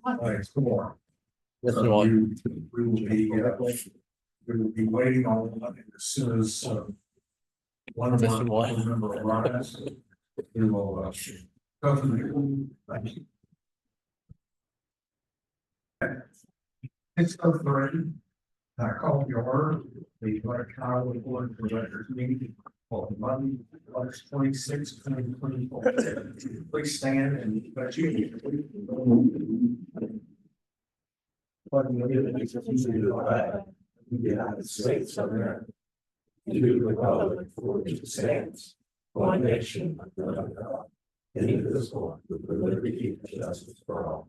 Four. This So one. we will be waiting on one as soon as one of Missing our one. member arrives. We will go through the. It's so three. I call your order, the Lake Kiowa Board of Directors meeting for Monday, August 26, 2024. Please stand and let you. The United States of America. To the republic for which it stands, one nation under God, indivisible, with liberty and justice for all.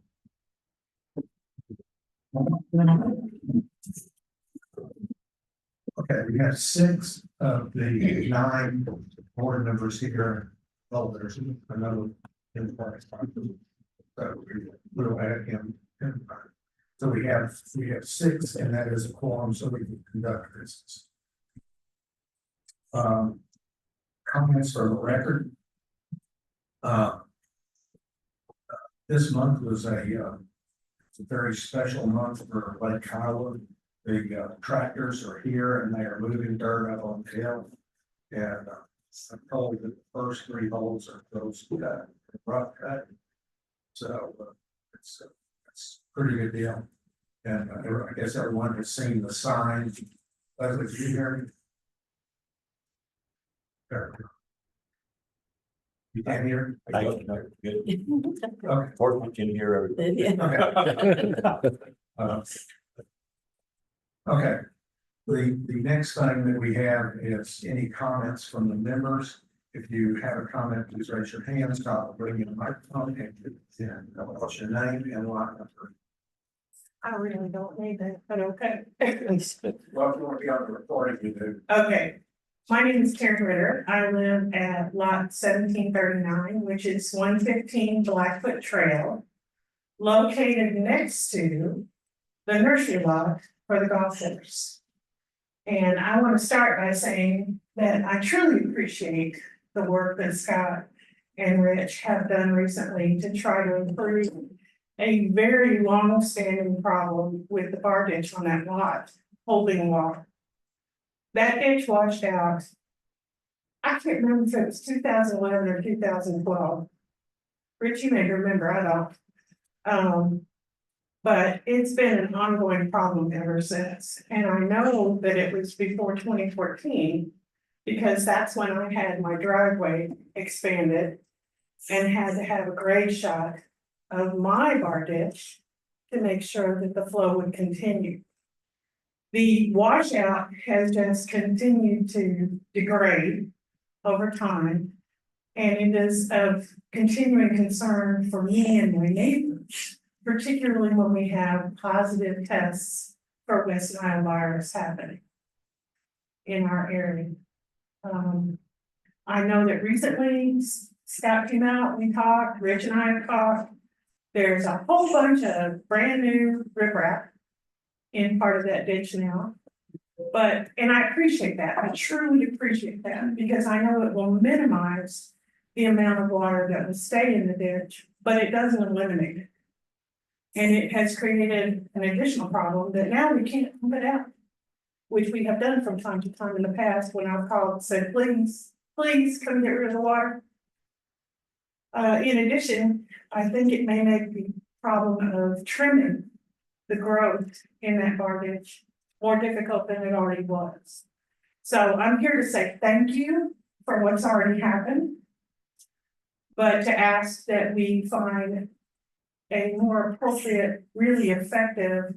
Okay, we have 6 of the 9 board members here. Oh, there's another in place. So we'll add him. So we have 6, and that is a quorum, so we can conduct business. Comments for the record. This month was a very special month for Lake Kiowa. The tractors are here and they are moving dirt up on the hill. And I'm told that the first 3 holes are those rough cut. So it's a pretty good deal. And I guess everyone has seen the sign. Leslie, did you hear me? There. You can't hear? I can hear good. Okay. Fourth can hear everything. Okay. The next thing that we have is any comments from the members. If you have a comment, please raise your hand. I'll bring you a microphone and what's your name and line number. I really don't need that, but okay. Well, if you want to be on the recording, you do. Okay. My name is Karen Ritter. I live at lot 1739, which is 115 Blackfoot Trail, located next to the nursery lot for the golf course. And I want to start by saying that I truly appreciate the work that Scott and Rich have done recently to try to improve a very long-standing problem with the bar ditch on that lot holding water. That ditch washed out. I can't remember if it was 2011 or 2012. Rich, you may remember, I don't. But it's been an ongoing problem ever since. And I know that it was before 2014 because that's when I had my driveway expanded and had to have a grade shot of my bar ditch to make sure that the flow would continue. The washout has just continued to degrade over time, and it is of continuing concern for me and my neighbors, particularly when we have positive tests for West Nile virus happening in our area. I know that recently Scott came out, we talked, Rich and I have talked. There's a whole bunch of brand new riprap in part of that ditch now. And I appreciate that. I truly appreciate that because I know it will minimize the amount of water that will stay in the ditch, but it doesn't eliminate it. And it has created an additional problem that now we can't pump it out, which we have done from time to time in the past when I've called and said, please come get rid of the water. In addition, I think it may make the problem of trimming the growth in that bar ditch more difficult than it already was. So I'm here to say thank you for what's already happened, but to ask that we find a more appropriate, really effective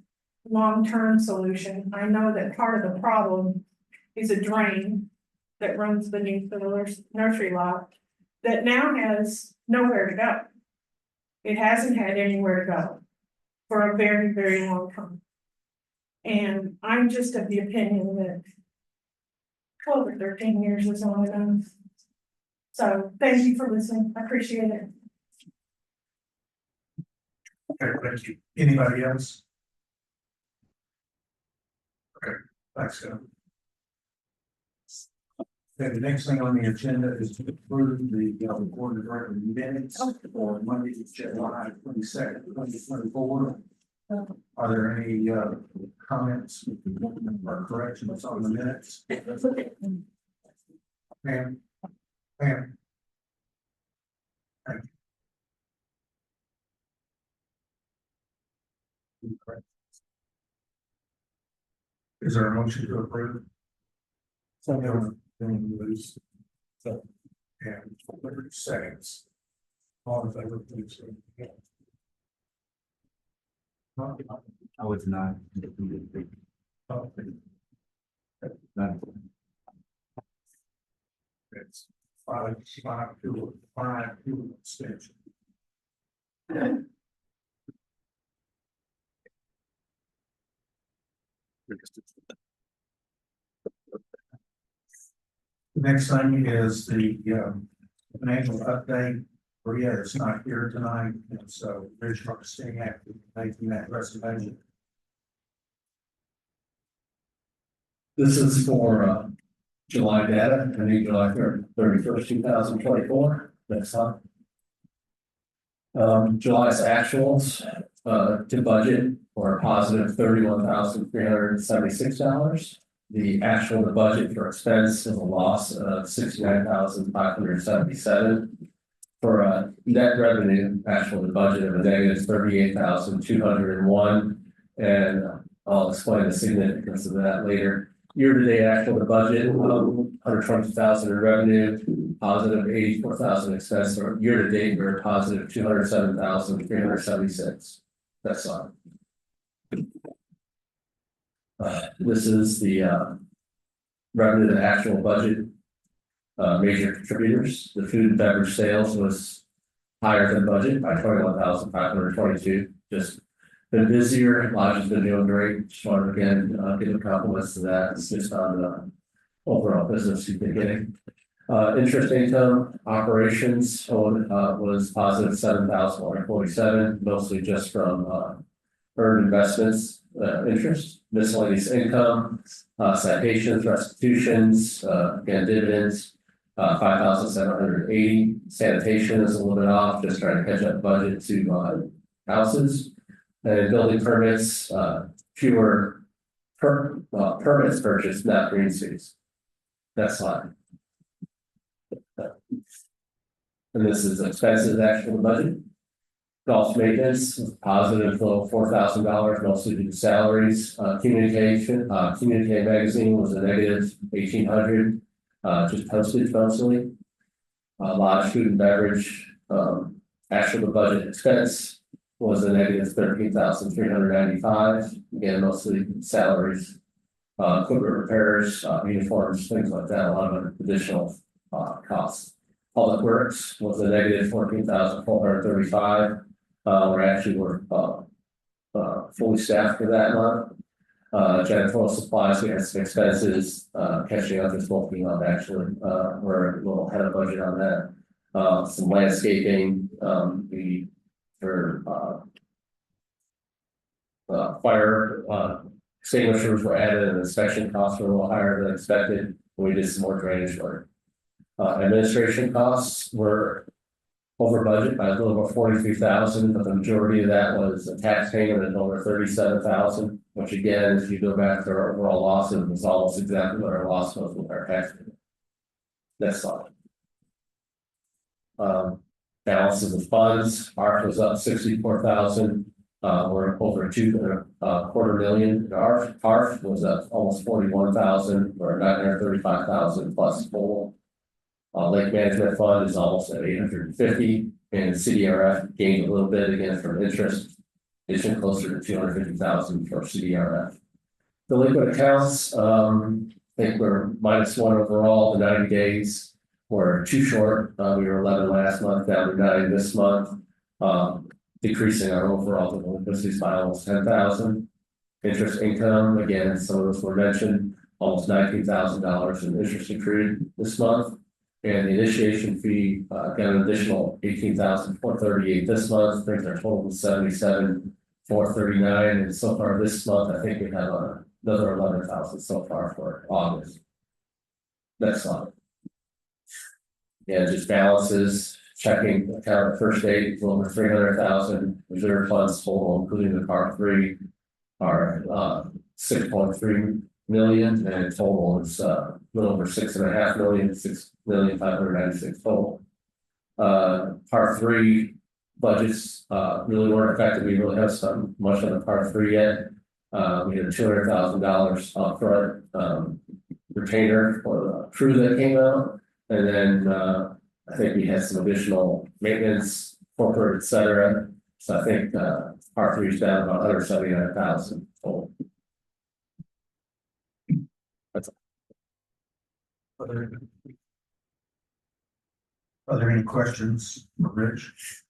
long-term solution. I know that part of the problem is a drain that runs beneath the nursery lot that now has nowhere to go. It hasn't had anywhere to go for a very, very long time. And I'm just of the opinion that 12 or 13 years is long enough. So thank you for listening. I appreciate it. Okay, thank you. Anybody else? Okay, thanks, Scott. Okay, the next thing on the agenda is to approve the board of record minutes for Monday, July 22nd, 2024. Are there any comments or corrections on the minutes? Pam? Pam? Thank you. Is there a motion to approve? So, lose. So, and 30 seconds. All in favor, please. I was not. Not. It's 5-2 extension. The next thing is the financial update. Maria is not here tonight, and so Rich Markstein after making that presentation. This is for July data, ending July 31st, 2024. Next slide. July's actuals to budget were a positive $31,376. The actual to budget for expense is a loss of $69,577. For a net revenue, actual to budget of a negative $38,201. And I'll explain the significance of that later. Year-to-date actual to budget, $120,000 in revenue, positive $84,000 expense, or year-to-date, we're positive $207,376. Next slide. This is the revenue to actual budget. Major contributors, the food and beverage sales was higher than budget by 21,522. Just been busier, Lodge's been doing great. Just want to again give a compliments to that. It's just on the overall business you've been getting. Interest income operations was positive 7,147, mostly just from earned investments, interest, miscellaneous income, citations, restitutions, again dividends. 5,780. Sanitation is a little bit off, just trying to catch up budget to houses. And building permits, fewer permits purchased, not green space. Next slide. And this is expenses actual budget. Golf maintenance was positive $4,000, mostly due to salaries. Communication magazine was a negative 1,800. Just postage mostly. Lodge food and beverage, actual to budget expense was a negative 13,395. Again, mostly salaries, equipment repairs, uniforms, things like that. A lot of additional costs. Public Works was a negative 14,435. We're actually fully staffed for that month. Janitorial supplies, we had some expenses, catching up is bulking up actually, we're a little ahead of budget on that. Some landscaping, fire, extinguishers were added and inspection costs were a little higher than expected. We did some more drainage work. Administration costs were over budget by a little over 43,000, but the majority of that was a tax payment of over 37,000, which again, if you go back to our overall losses, was almost exactly what our loss was with our tax payment. Next slide. Balances of funds, ARF was up 64,000. We're over $250,000. ARF was up almost 41,000, or 935,000 plus full. Lake Management Fund is almost at 850, and CDRF gained a little bit again from interest. It's been closer to 250,000 for CDRF. The liquid accounts, I think we're -1 overall. The 90 days were too short. We were 11 last month, down to 9 this month, decreasing our overall delinquencies by almost 10,000. Interest income, again, some of those were mentioned, almost $19,000 in interest accrued this month. And the initiation fee got an additional $18,438 this month, brings our total to $77,439. And so far this month, I think we have another 11,000 so far for August. Next slide. Yeah, just balances, checking account first aid, over 300,000, reserve funds total, including the part three. Are 6.3 million, and total is a little over 6.5 million, 6,596,000 total. Part three budgets really weren't affected. We really have some much on the part three yet. We had $200,000 upfront retainer for the crew that came out, and then I think we had some additional maintenance, corporate, et cetera. So I think part three is down about 179,000 total. Are there any questions for Rich?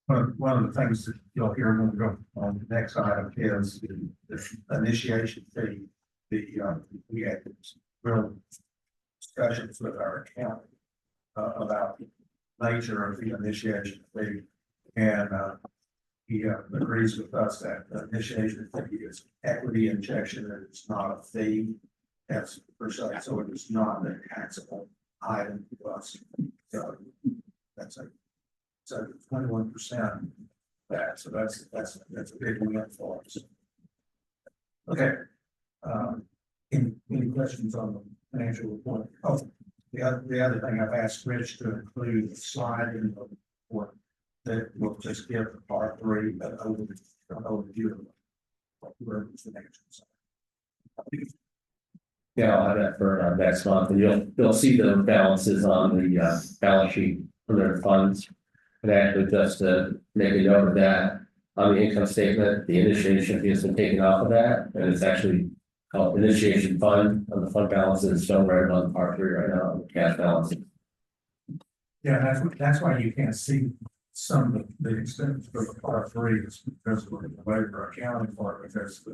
One of the things that you'll hear when we go on the next item is the initiation fee. We had real discussions with our accountant about the nature of the initiation fee. And he agrees with us that the initiation fee is equity injection, and it's not a fee. That's per se, so it is not a taxable item to us. So that's a 21% that, so that's a big win for us. Okay. Any questions on the financial report? Oh, the other thing I've asked Rich to include a slide in the report that will just give the part three an overview of what we're financials. Yeah, I'll have that for next month, and you'll see the balances on the balance sheet for their funds. And actually, just to make a note of that, on the income statement, the initiation fee has been taken off of that, and it's actually called initiation fund, and the fund balance is shown right on part three right now, cash balance. Yeah, that's why you can't see some of the expense for the part three is because of the way we're accounting for it, because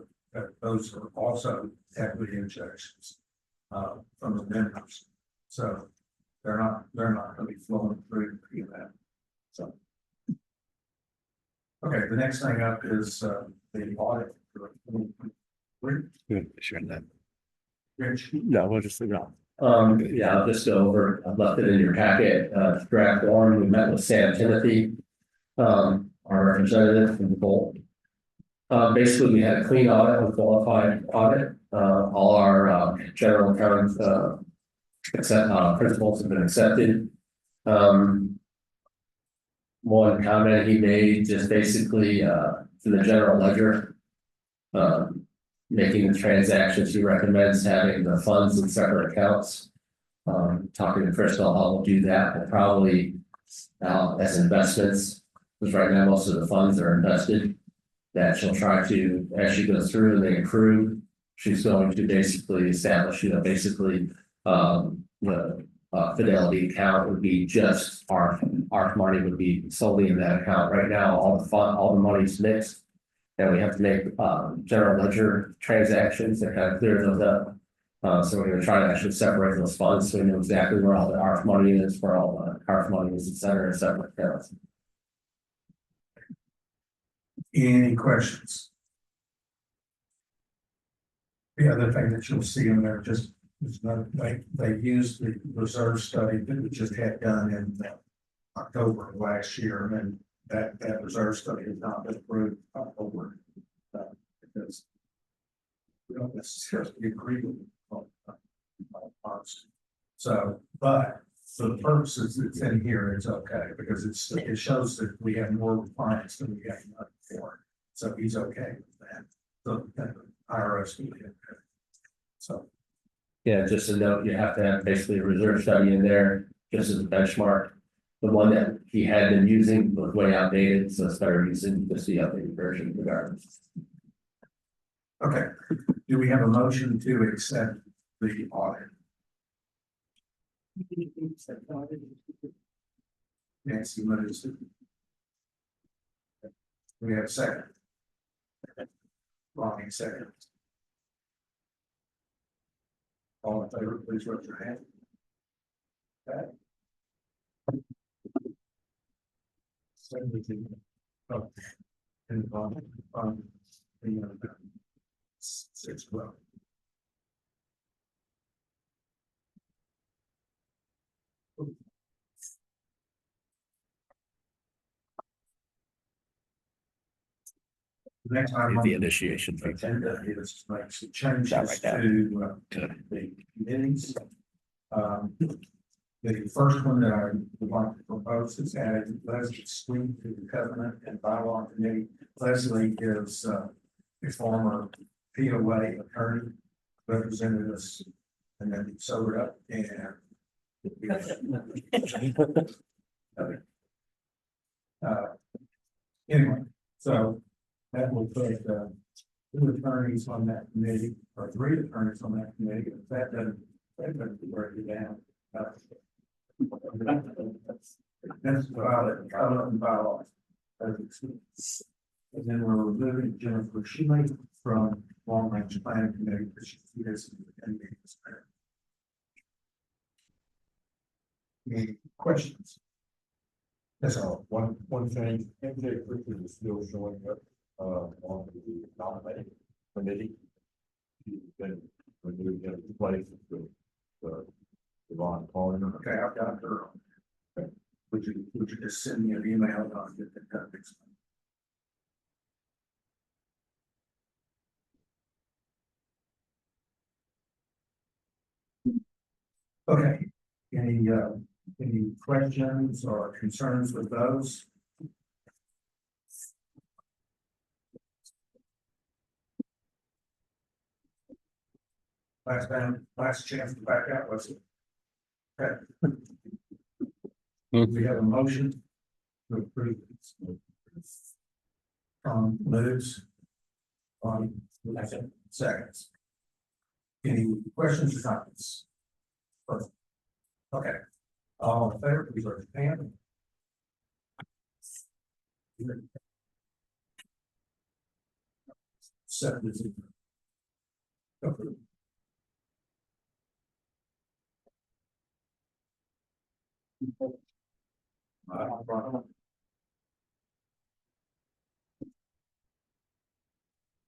those are also equity injections from the vendors. So they're not going to be flowing through that. So okay, the next thing up is the audit. Good, sure that. Rich. No, we'll just leave it on. Yeah, I'll just go over, I've left it in your packet, draft one, we met with Sam Timothy, our representative from the Bolt. Basically, we had a clean audit, a qualified audit, all our general accounting principles have been accepted. One comment he made, just basically to the general ledger, making the transactions, he recommends having the funds in separate accounts. Talking to Crystal, how we'll do that, we'll probably as investments, because right now most of the funds are invested. That she'll try to, as she goes through and they approve, she's going to basically establish, basically the Fidelity account would be just our money would be solely in that account. Right now, all the money's mixed, and we have to make general ledger transactions that kind of clear those up. So we're going to try to actually separate those funds so we know exactly where all the ARF money is, where all the ARF money is, et cetera, in separate accounts. Any questions? The other thing that you'll see in there just is that they used the reserve study that we just had done in October of last year, and then that reserve study has not been approved over because we don't necessarily agree with policy. So, but for the purposes that's in here, it's okay because it shows that we have more clients than we have before. So he's okay with that. So IRS will be okay. So. Yeah, just a note, you have to have basically a reserve study in there, just as a benchmark. The one that he had been using was way outdated, so it's better using just the updated version regardless. Okay, do we have a motion to accept the audit? Nancy moves it. We have a second. Ronnie second. All in favor, please raise your hand. Okay. 17. Oh. And the 6 well. The next item on The the initiation fee. agenda is to make some changes Not right now. to the committees. The first one that I would like to propose is adding Leslie Sweet to the Covenant and Bylaw Committee. Leslie is a former POA attorney, represented us and then sobered up and anyway, so that will put two attorneys on that committee, or three attorneys on that committee. If that doesn't break it down. That's valid, covenant and bylaws. And then we're removing Jennifer Shealy from Long Range Planning Committee, because she is in the Any questions? That's all. One thing, MJ Richard is still showing up, on the nominating committee. He's been removed in his place with, Yvonne Collins. Okay, I've got her. Okay. Would you just send me an email and I'll get the topics? Okay, any questions or concerns with those? Last chance to back out, was it? Okay. We have a motion to approve. Liz. On seconds. Any questions or comments? First. Okay. All in favor, please raise your hand. Seven to zero. Approved.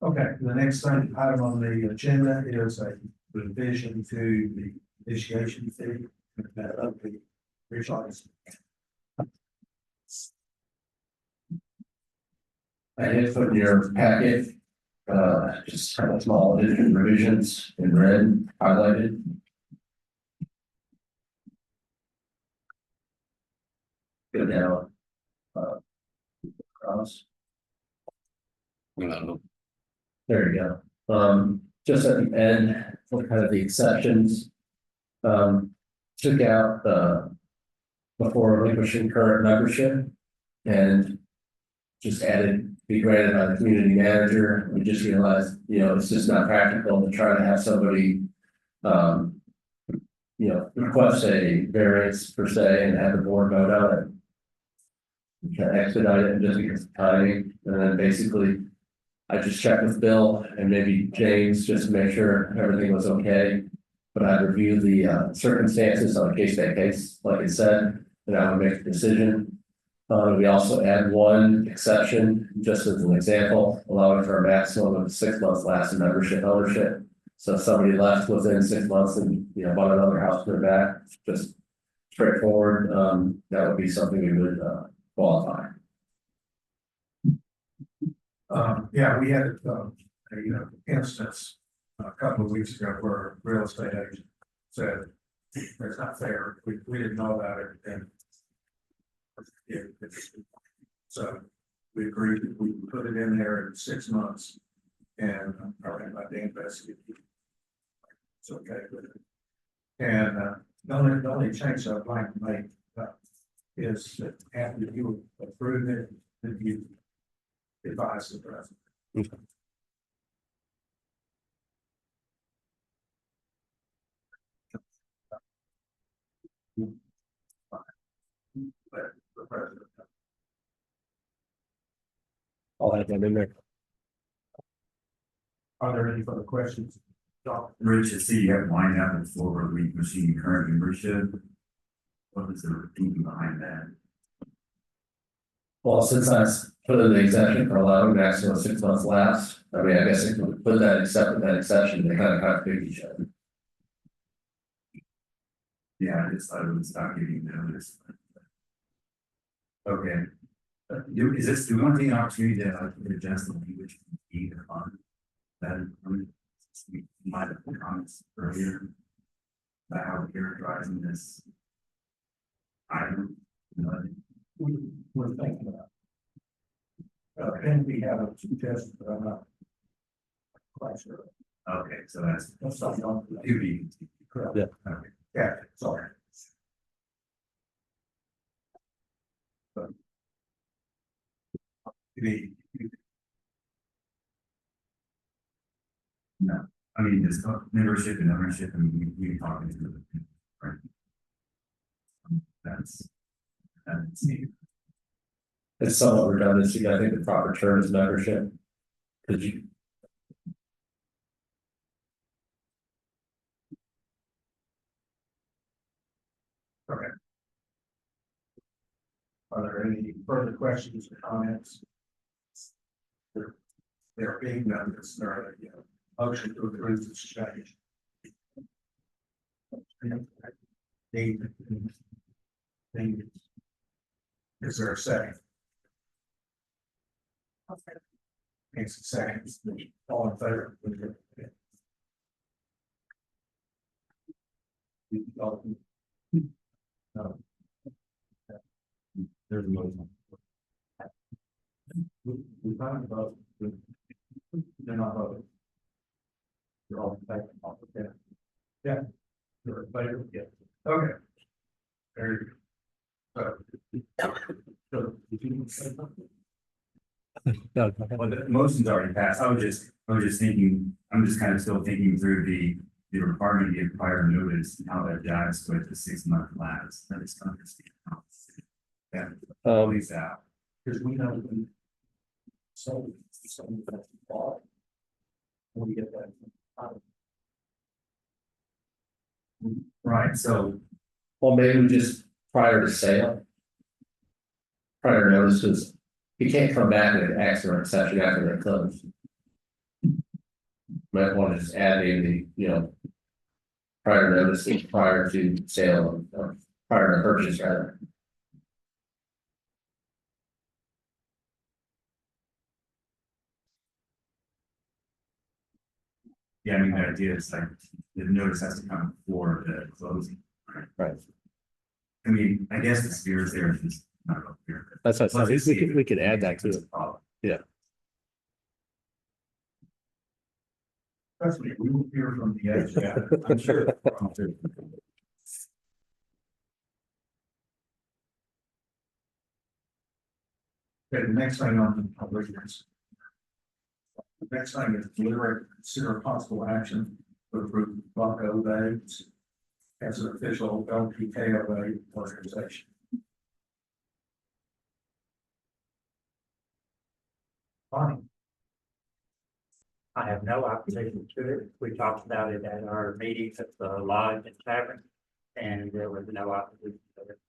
Okay, the next item on the agenda is a revision to the initiation fee. Of the recharge. I did put in your packet, just kind of small addition revisions in red highlighted. Go down. Across. There you go. Just at the end, what kind of the exceptions. Took out before relinquishing current membership and just added be granted by the community manager. We just realized, it's just not practical to try to have somebody request a variance per se and have the board vote on it. We can expedite it just because of timing, and then basically I just checked with Bill and maybe James just to make sure everything was okay. But I'd review the circumstances on a case by case, like I said, and I would make a decision. We also add one exception, just as an example, allowing for a maximum of 6 months lasting membership ownership. So if somebody left within 6 months and bought another house for their back, just straightforward, that would be something we would qualify. Yeah, we had a instance a couple of weeks ago where a real estate agent said it's not fair. We didn't know about it, and so we agreed that we would put it in there in 6 months, and about the investigate. It's okay with it. And the only change I'd like to make is that after you approve it, that you advise the president. Okay. But the president. I'll have that in there. Are there any further questions? Rich, I see you have line out and forward relinquishing current membership. What is the thinking behind that? Well, since I put in the exemption for allowing maximum 6 months lapse, I mean, I guess if we put that except with that exception, they kind of contradict each other. Yeah, I just thought it would stop giving notice. Okay. Is this, do we want the opportunity to adjust the language need to fund. That, I mean, we might have comments earlier. About how we're characterizing this. Item, you know, We're thinking about. And we have a suggestion, but I'm not quite sure. okay, so that's Something on that. to be. Correct. Yeah. Okay. Yeah, sorry. The, No, I mean, this membership and ownership, and we talking to them, right? That's neat. It's somewhat redundancy, I think the proper term is membership. Cause you, are there any further questions or comments? There being none, is there a motion to approve this change? Is there a second? It's a second. All in favor? No. There's a motion. We talked about. They're not voting. You're all in favor? Okay. Yeah. You're in favor? Yeah. Okay. Very good. So, did you say something? No, Well, the motion's already passed. I was just thinking, I'm just kind of still thinking through the requirement to give prior notice and how that jives with the 6-month lapse. That is understand. Yeah, please out. Because we know. So, that's all. When we get that. Right, so well, maybe just prior to sale. Prior notices, you can't come back and ask for an exception after they're closed. Might want to just add maybe, prior notices prior to sale or prior to purchase rather. yeah, I mean, the idea is like the notice has to come before the closing. Right. I mean, I guess the spirit is there is just not up here. that's what I Let's said. just see We could add that to It's it. a problem. That's what we will hear from the edge. Yeah, I'm sure. Okay, the next thing on the public is. The next thing is deliberate consider possible action to approve Bucko Days as an official LPKOA organization. Fine. I have no opposition to it. We talked about it at our meetings at the lodge and tavern, and there was no opposition to it.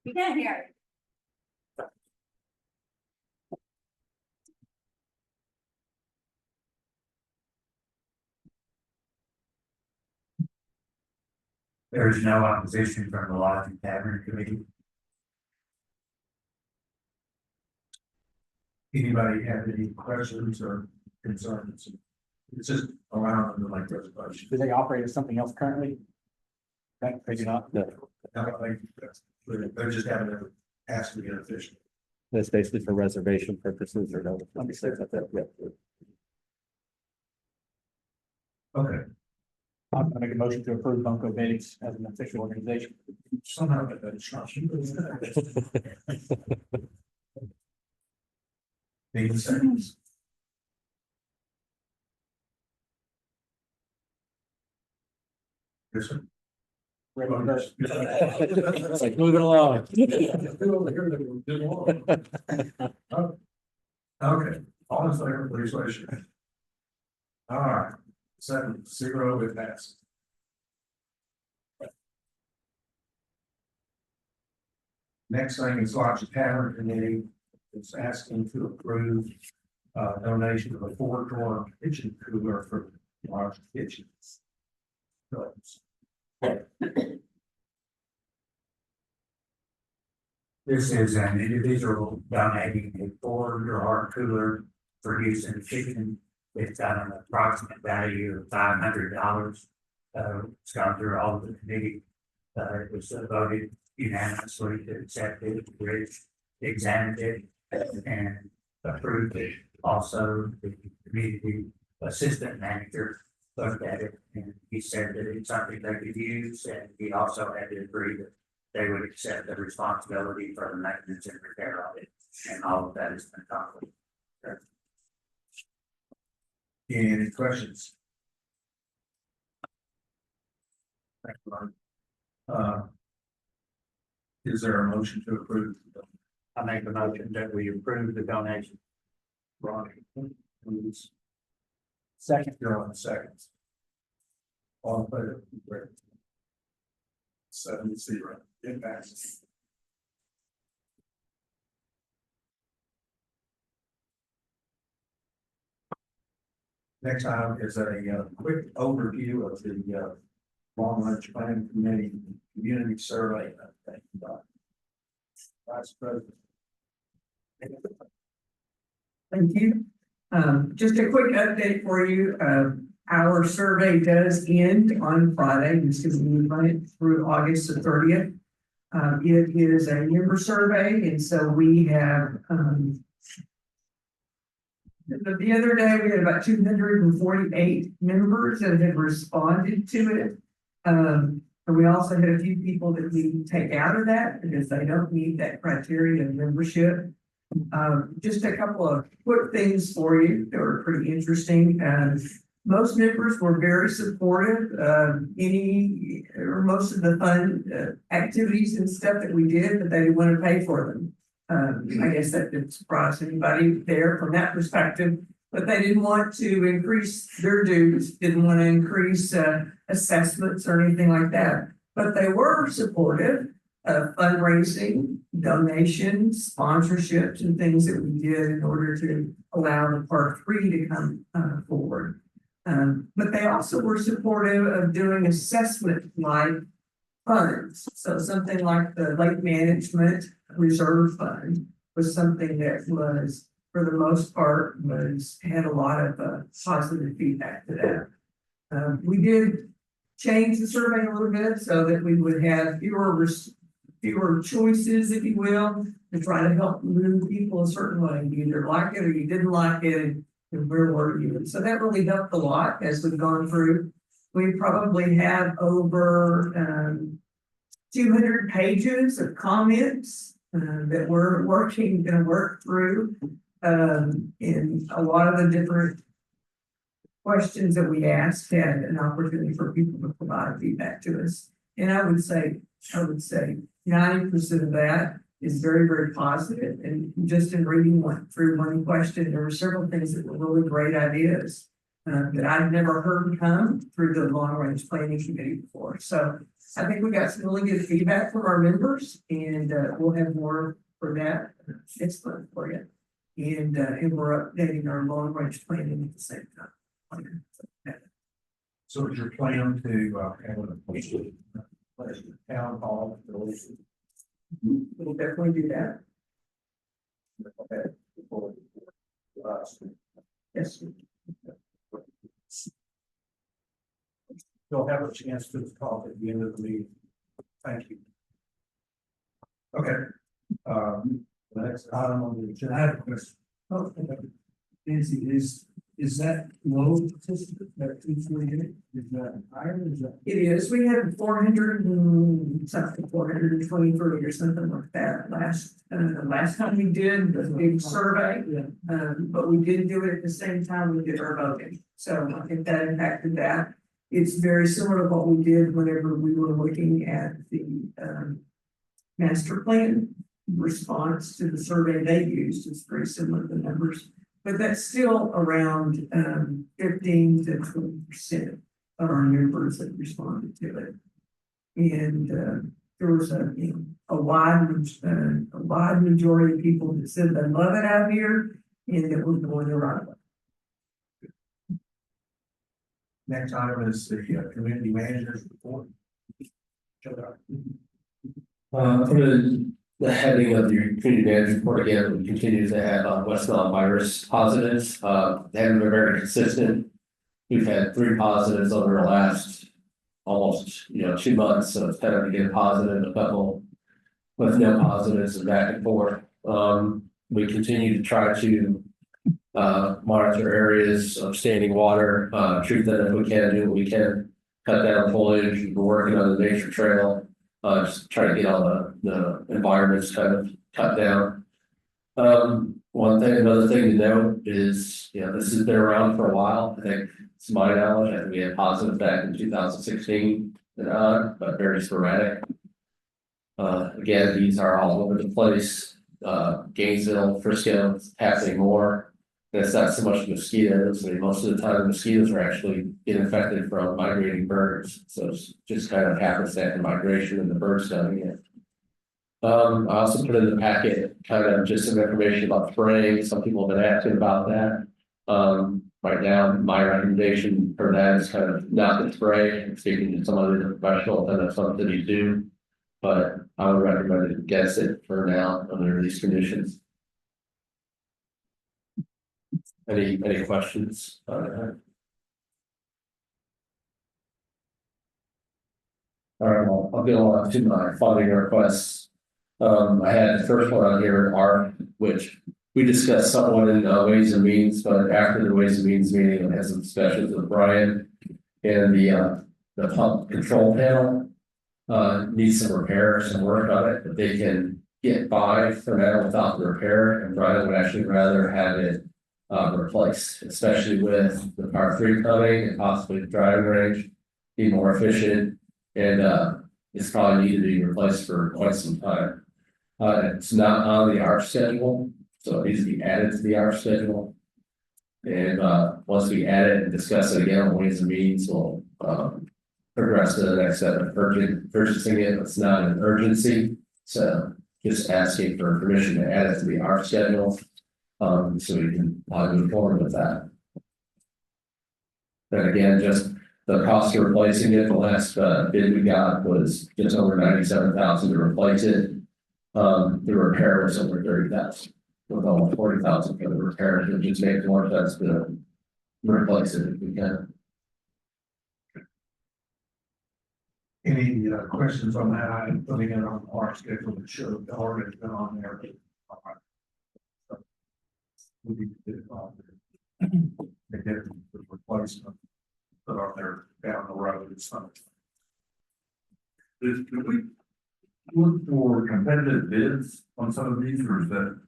We can't hear. There is no opposition from the Lodge and Tavern Committee. Anybody have any questions or concerns? It's just allowing them to make reservations. Do they operate as something else currently? They do not. No, They're just having to ask to get official. that's basically for reservation purposes or no. Understood. Yeah. Okay. I'm gonna make a motion to approve Bunko Biddings as an official organization. Somehow get that instruction. Need seconds. Yes, sir. It's like moving along. Okay, all in favor, please raise your hand. All right, 7-0, it passes. Next thing is Lodge and Tavern Committee is asking to approve donation of a 4-drawer kitchen cooler for large kitchens. This is an individual donating a 4-drawer cooler for use in the kitchen. It's got an approximate value of $500. It's gone through all of the committee. It was voted unanimously to accept it. Rich examined it and approved it. Also, the community assistant manager looked at it and he said that it's something they could use, and he also had to agree that they would accept the responsibility for the maintenance and repair of it, and all of that has been accomplished. Any questions? Thank you, Ron. Is there a motion to approve? I make the motion that we approve the donation. Ronnie, please. Second. You're on the seconds. All in favor? Great. 7-0. It passes. Next item is a quick overview of the long range planning committee community survey. Thank you, Doc. Vice President. Thank you. Just a quick update for you. Our survey does end on Friday. This is we run it through August the 30th. It is a member survey, and so we have the other day we had about 248 members that had responded to it. And we also had a few people that we can take out of that because they don't meet that criteria of membership. Just a couple of quick things for you that were pretty interesting. Most members were very supportive of any or most of the fun activities and stuff that we did, but they didn't want to pay for them. I guess that didn't surprise anybody there from that perspective, but they didn't want to increase their dues, didn't want to increase assessments or anything like that. But they were supportive of fundraising, donations, sponsorships, and things that we did in order to allow the Part 3 to come forward. But they also were supportive of doing assessment-like funds. So something like the Lake Management Reserve Fund was something that was, for the most part, had a lot of positive feedback to that. We did change the survey a little bit so that we would have fewer choices, if you will, to try to help move people a certain way. You either like it or you didn't like it, and where were you? And so that really helped a lot as we've gone through. We probably have over 200 pages of comments that we're going to work through. In a lot of the different questions that we asked had an opportunity for people to provide feedback to us. And I would say 90% of that is very, very positive. And just in reading through one question, there were several things that were really great ideas that I've never heard come through the long range planning committee before. So I think we got some really good feedback from our members, and we'll have more for that next month for you. And we're updating our long range planning at the same time. So is your plan to have a town hall? We'll definitely do that. Yes. You'll have a chance to talk at the end of the meeting. Thank you. Okay. The next item on the agenda. I have a question. Nancy, is that low participant, that 248, is that higher, is that? It is. We had 400 and something, 423 or something like that last time we did the big survey. But we did do it at the same time we did our voting. So I think that impacted that. It's very similar to what we did whenever we were looking at the master plan response to the survey they used. It's very similar to the numbers. But that's still around 15 to 20% of our members that responded to it. And there was a wide majority of people that said they love it out here and that we're going the right way. Next item is the community manager's report. For the the heading of the community management report again, we continue to have West Nile virus positives. They haven't been very consistent. We've had 3 positives over the last almost 2 months, so it's kind of again positive, a couple with no positives and back and forth. We continue to try to monitor areas of standing water, treat them if we can, do what we can, cut down foliage. We're working on the nature trail, just try to get all the environments kind of cut down. Another thing to note is, this has been around for a while. I think it's my knowledge, I think we had positive back in 2016 and on, but very sporadic. Again, these are all over the place. Gainesville, Frisco, happening more. And it's not so much mosquitoes. I mean, most of the time, the mosquitoes are actually get infected from migrating birds. So it's just kind of happenstance migration and the birds coming in. I also put in the packet kind of just some information about spraying. Some people have been asking about that. Right now, my recommendation for that is kind of not to spray. I'm speaking to some other professionals, and that's something you do. But I would recommend against it for now under these conditions. Any questions? All right, well, I'll go on to my funding requests. I had the first one on here, which we discussed somewhat in Ways and Means, but after the Ways and Means meeting, I had some discussions with Brian and the pump control panel. Needs some repair, some work on it, but they can get by for now without the repair, and Brian would actually rather have it replaced, especially with the Par 3 coming and possibly the driving range, be more efficient, and it's probably need to be replaced for quite some time. It's not on the ARP schedule, so it needs to be added to the ARP schedule. And once we add it and discuss it again on Ways and Means, we'll progress to the next step of purchasing it. It's not an urgency, so just asking for permission to add it to the ARP schedule, so we can move forward with that. Then again, just the cost of replacing it, the last bid we got was just over $97,000 to replace it. The repair was over $30,000, with almost $40,000 for the repair. It just makes more sense to replace it if we can. Any questions on that? I'm putting it on our schedule to show the already been on there. So, we need to get it on there. They get the replacement that are there down the road and stuff. Could we look for competitive bids on some of these, or is that?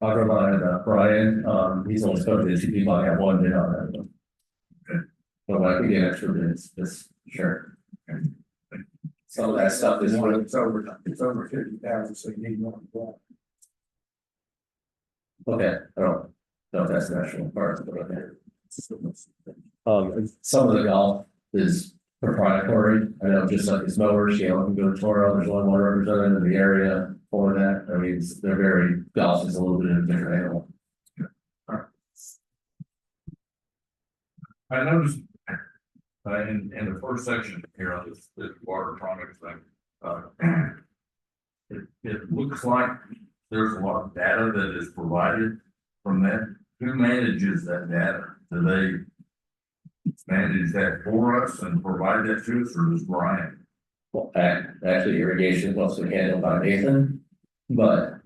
I'll remind Brian, he's only spoken to 2 people. I have 1 bid on that. Okay. So I can get extra bids, just sure. Okay. Some of that stuff is one. It's over 50,000, so you need one. Okay, I don't know if that's the actual part, but okay. And some of the golf is proprietary. I know just like his mowers, can go to Toro, there's only one representative in the area for that. I mean, they're very, golf is a little bit of a different animal. I noticed in the first section here on this water products thing, it looks like there's a lot of data that is provided from that. Who manages that data? Do they manage that for us and provide that to us, or does Brian? Well, actually irrigation is mostly handled by Nathan, but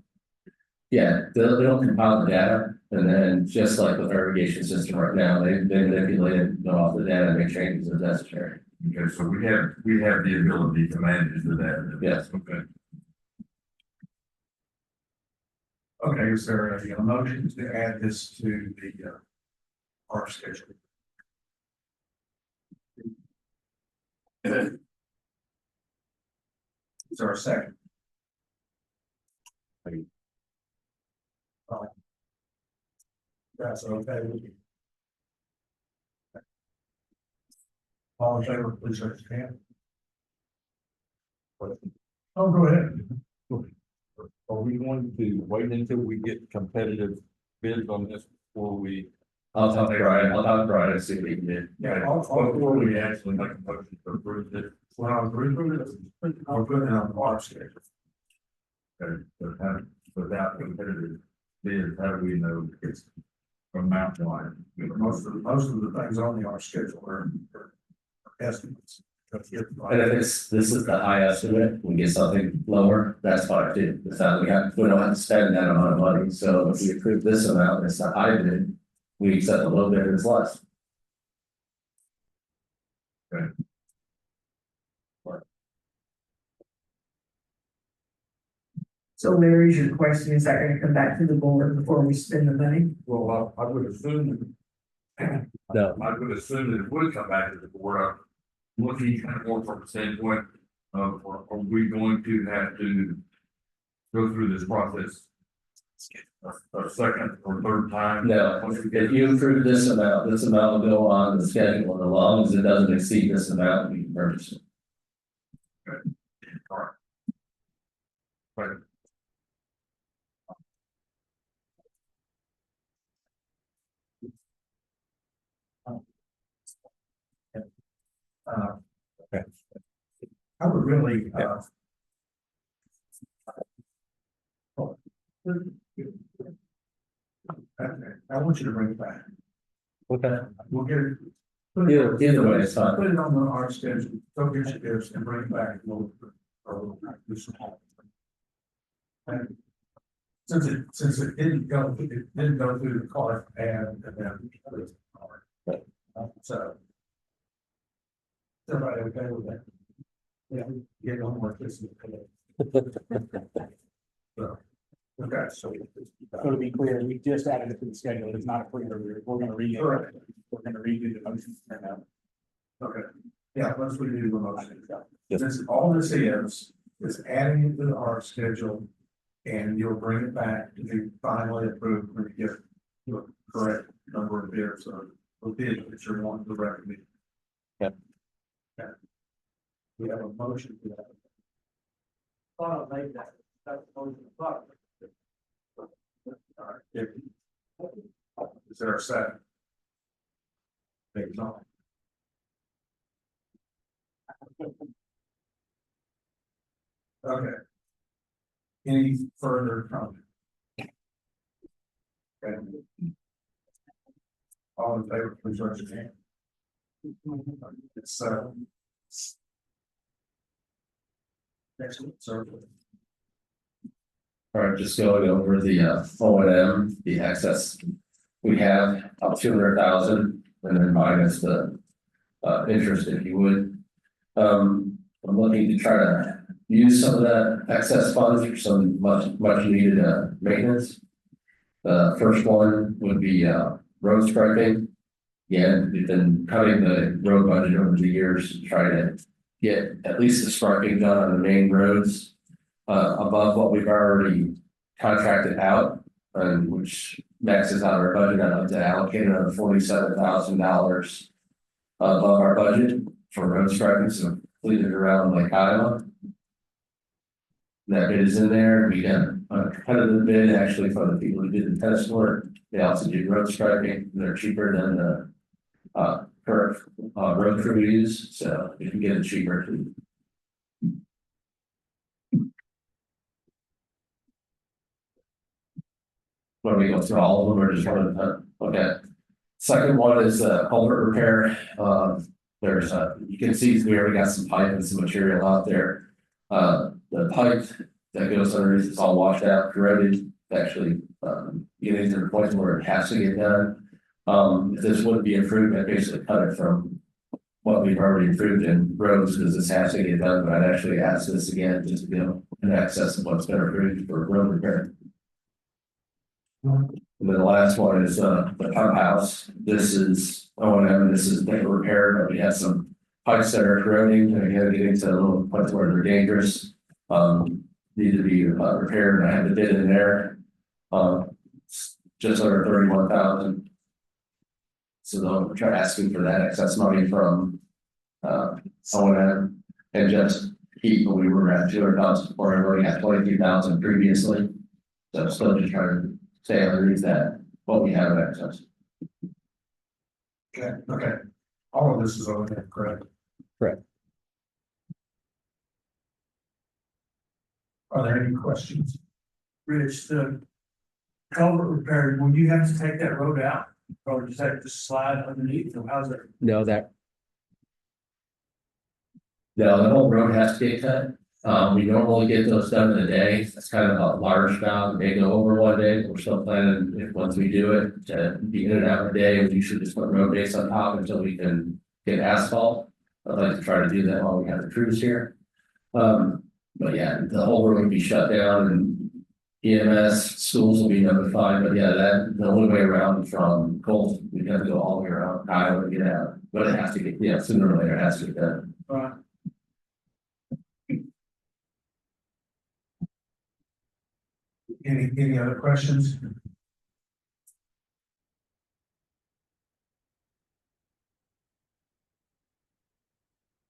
yeah, they don't compile the data. And then just like with our irrigation system right now, they manipulate it, go off the data and make changes as necessary. Okay, so we have the ability to manage the data. Yes. Okay. Okay, is there a motion to add this to the our schedule? Is there a second? That's okay with you. All in favor, please raise your hand. Oh, go ahead. Are we going to wait until we get competitive bids on this before we? I'll talk to Brian and see what he can do. Yeah, Before we actually make a motion to approve it. Well, I'll agree with it. I'll put it on our schedule. but how, without competitive bids, how do we know it's amount wise? Most of the things on our schedule are estimates. And if this is the high estimate, we get something lower, that's fine too. It's not, we don't have to spend that amount of money, so if we approve this amount, it's the high bid, we accept a little bit, it's less. So Larry's your question, is that gonna come back to the board before we spend the money? Well, I would assume. No. I would assume that it would come back to the board. I'm looking kind of more from the standpoint of, are we going to have to go through this process a second or third time? No, if you approve this amount will go on the schedule, and as long as it doesn't exceed this amount, we can purchase it. All right. Right. Okay. I would really, I want you to bring it back. Okay. We'll get it. Either way, it's fine. Put it on our schedule, go get your gifts and bring it back. And we'll do some. And since it didn't go through the card and then. So. Is everybody okay with that? Yeah, get on with this. So, okay, so. So to be clear, we just added it to the schedule. It's not a pre-review. We're gonna read it. Correct. We're gonna redo the motion. Okay, yeah, once we do the motion. This, all this is adding it to our schedule. And you'll bring it back to be finally approved when you get the correct number of beers or bid that you're wanting to recommend. Yep. Okay. We have a motion for that. Thought I made that. That's the motion. All right. Is there a second? Thank you. Okay. Any further comment? Okay. All in favor, please raise your hand. It's excellent, sir. All right, just going over the O and M, the excess. We have up 200,000 and then minus the interest if you would. I'm looking to try to use some of that excess funds for some much needed maintenance. The first one would be road striping. Yeah, we've been cutting the road budget over the years to try to get at least the striping done on the main roads above what we've already contracted out, and which maxes out our budget. I'd like to allocate another $47,000 above our budget for road striping, so completed around Lake Kiowa. That bid is in there. We got a competitive bid actually for the people who did the test work. They also do road striping. They're cheaper than the current road crew we use, so you can get it cheaper too. What we go through all of them or just one of them? Okay. Second one is culvert repair. There's you can see we already got some pipe and some material out there. The pipe that goes underneath is all washed out, corroded, actually getting to the point where it has to get done. If this would be improved, I'd basically cut it from what we've already improved in roads because this has to get done, but I'd actually ask this again just to be in excess of what's been approved for road repair. And then the last one is the pump house. This is O&M, this is big repair, but we have some pipes that are corroding and again getting to a little point where they're dangerous. Need to be repaired, and I have the bid in there. Just under 31,000. So they'll try asking for that excess money from O&M and just keep when we were at 200,000 before. I already had 22,000 previously. So I'm still just trying to stay underneath that what we have in excess. Okay, all of this is O&M, correct? Correct. Are there any questions? Rich, the culvert repair, will you have to take that road out? Or just have to slide underneath, or how's it? No, the whole road has to get cut. We normally get those done in a day. It's kind of a large job. It may go over one day. We're still planning, if once we do it, to be in and out in a day. We usually just put road base on top until we can get asphalt. I'd like to try to do that while we have the crews here. But yeah, the whole road will be shut down and EMS, schools will be notified. But yeah, the only way around from Colt, we have to go all the way around Iowa to get out. But it has to get, yeah, sooner or later it has to get done. Right. Any other questions?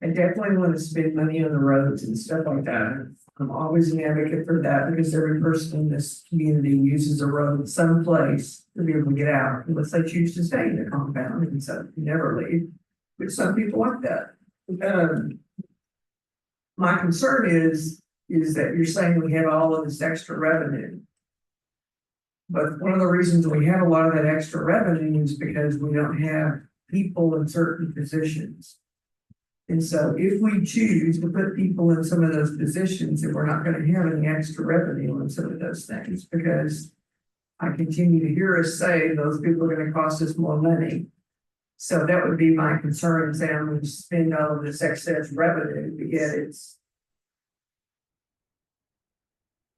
I definitely want to spend money on the roads and stuff like that. I'm always an advocate for that because every person in this community uses a road someplace to be able to get out, unless they choose to stay in the compound and so never leave. But some people like that. My concern is that you're saying we have all of this extra revenue. But one of the reasons we have a lot of that extra revenue is because we don't have people in certain positions. And so if we choose to put people in some of those positions, then we're not gonna have any extra revenue on some of those things, because I continue to hear us say those people are gonna cost us more money. So that would be my concern, saying I'm gonna spend all of this excess revenue, but yet it's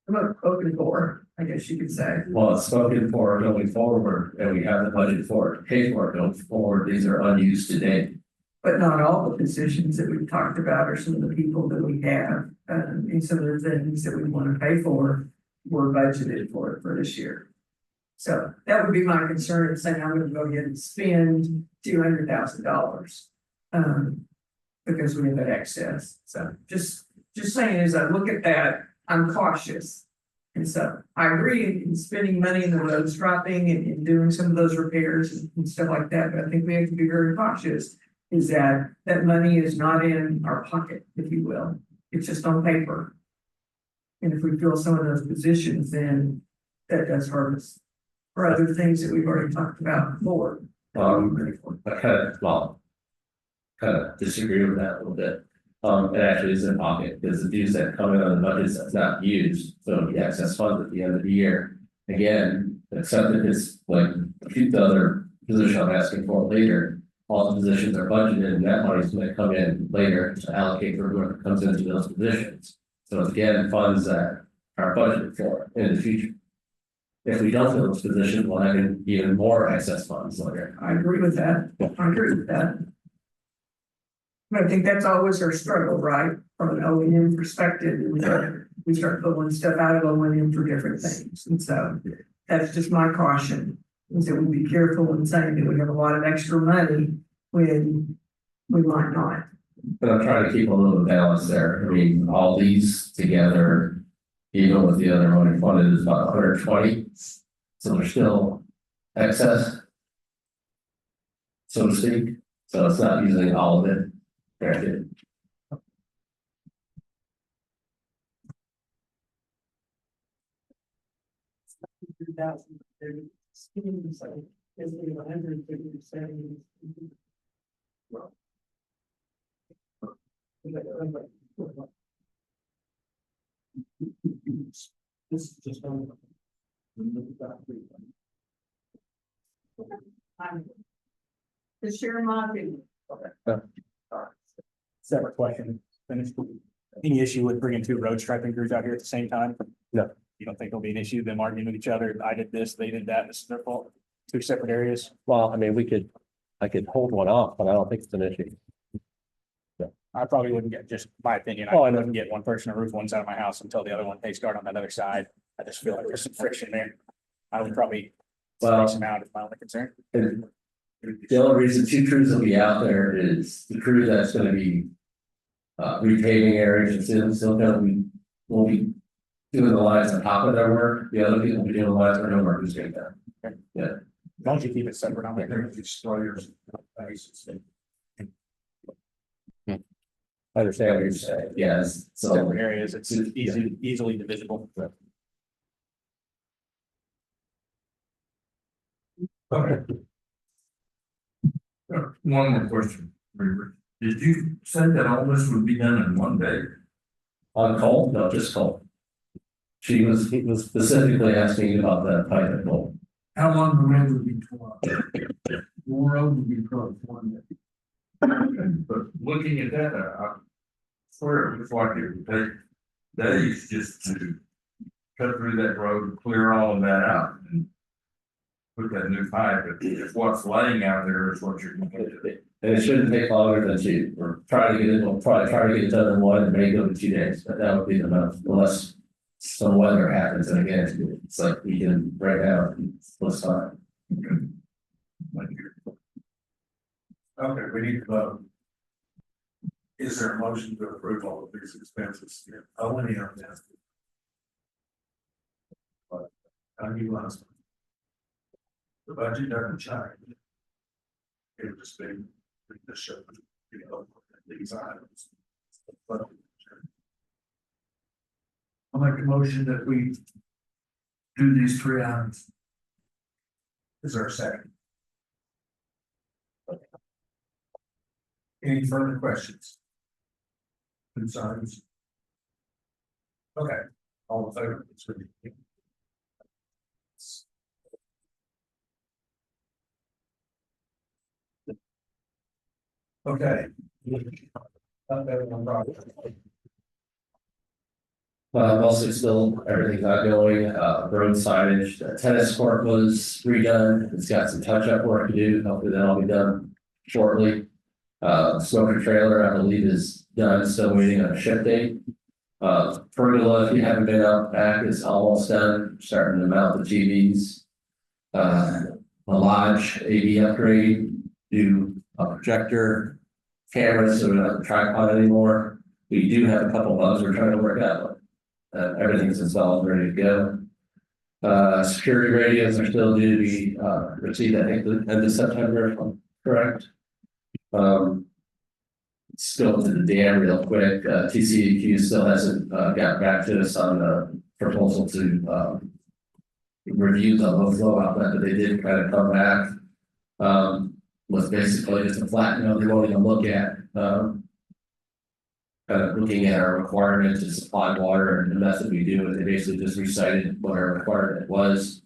I'm not spoken for, I guess you could say. Well, it's spoken for going forward, and we have the budget for it, to pay for it going forward. These are unused today. But not all the positions that we've talked about are some of the people that we have, and some of the things that we want to pay for, were budgeted for this year. So that would be my concern, saying I'm gonna go ahead and spend $200,000. Because we have that excess, so just saying, as I look at that, I'm cautious. And so I agree in spending money in the road striping and doing some of those repairs and stuff like that, but I think we have to be very cautious. Is that money is not in our pocket, if you will, it's just on paper. And if we fill some of those positions, then that does hurt us. For other things that we've already talked about before. I kind of disagree with that a little bit. It actually is in pocket, because the dues that come in on the budgets that's not used, so the excess funds at the end of the year. Again, except if it's like the other position I'm asking for later. All the positions are budgeted, and that money's gonna come in later to allocate for whoever comes into those positions. So it's again, funds that are budgeted for in the future. If we don't fill those positions, we'll have even more excess funds later. I agree with that, I agree with that. But I think that's always our struggle, right, from an O&M perspective, we start pulling stuff out of O&M for different things, and so. That's just my caution, is that we be careful in saying that we have a lot of extra money when we might not. But I'm trying to keep a little balance there. I mean, all these together, even with the other money funded, is about 120. So there's still excess, so to speak. So it's not using all of it. Granted. This is just on. To share my opinion. Separate question, finished. Any issue with bringing two road striping crews out here at the same time? No. You don't think there'll be an issue, them arguing with each other, I did this, they did that, this is their fault, two separate areas? Well, I mean, I could hold one off, but I don't think it's an issue. I probably wouldn't get, just my opinion, I Oh, I know. wouldn't get one person to roof one side of my house until the other one takes guard on that other side. I just feel like there's some friction there. I would probably space them out is my only concern. And the only reason two crews will be out there is the crew that's gonna be repaving areas, and still gonna be, will be doing the lines on top of their work. The other people will be doing the lines where no work is getting done. Yeah. As long as you keep it separate, I'm like, Destroyers. I understand what you're saying, yes, so. Separate areas, it's easily divisible. Okay. One more question. Did you say that all this would be done in one day? On call, no, just call. He was specifically asking about that pipe and pole. How long the road would be torn? The road would be torn one day. But looking at that, I swear it looks like it would take days just to cut through that road, and clear all of that out and put that new pipe. If what's laying out there is what you're gonna do. And it shouldn't take longer than two, we're trying to get it, we'll probably try to get it done in one, and maybe go to 2 days, but that would be enough, unless some weather happens, and again, it's like we can right now, it's fine. Okay, we need to vote. Is there a motion to approve all of these expenses? How many are there? But, you last. The budget doesn't change. It would just be, the show, these items. But, I'll make a motion that we do these 3 items. Is there a second? Any further questions? Concerns? Okay, all in favor? It's really. Okay. Mostly still, everything's ongoing, road signage, the tennis court was redone, it's got some touch-up work to do, hopefully that'll be done shortly. Smoker trailer, I believe, is done, still waiting on a ship date. Pergola, if you haven't been out back, is almost done, starting to mount the TVs. A lodge AV upgrade, do a projector, cameras, so we don't have a tripod anymore. We do have a couple bugs we're trying to work out. Everything's installed, ready to go. Security radios are still due to be received, I think, the end of September, if I'm correct. Still to the dam real quick, TCEQ still hasn't got back to us on the proposal to review the low flow outlet, but they did kind of come back. Was basically just a flat note they won't even look at. Kind of looking at our requirements to supply water and the method we do it, they basically just recited what our requirement was.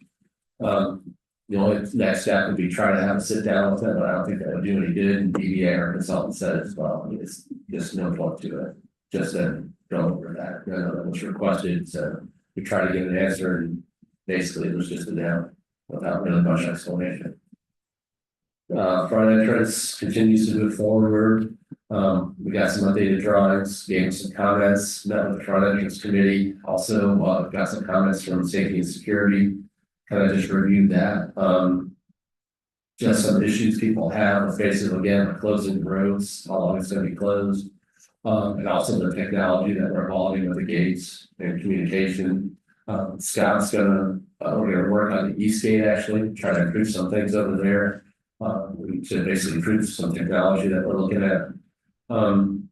The only next step would be try to have a sit down with them, but I don't think that would do any good. And DBA, our consultant, said as well, it's just no point to it. Just then go over that. I know that was requested, so we try to get an answer, and basically it was just a down without really much explanation. Front entrance continues to move forward. We got some updated drawings, gave some comments, met with the front entrance committee. Also, got some comments from safety and security. Kind of just reviewed that. Just some issues people have with basically, again, closing the roads, how long it's going to be closed. And also the technology that we're evolving with the gates and communication. Scott's we're gonna work on the east gate, actually, try to improve some things over there. We should basically improve some technology that we're looking at. And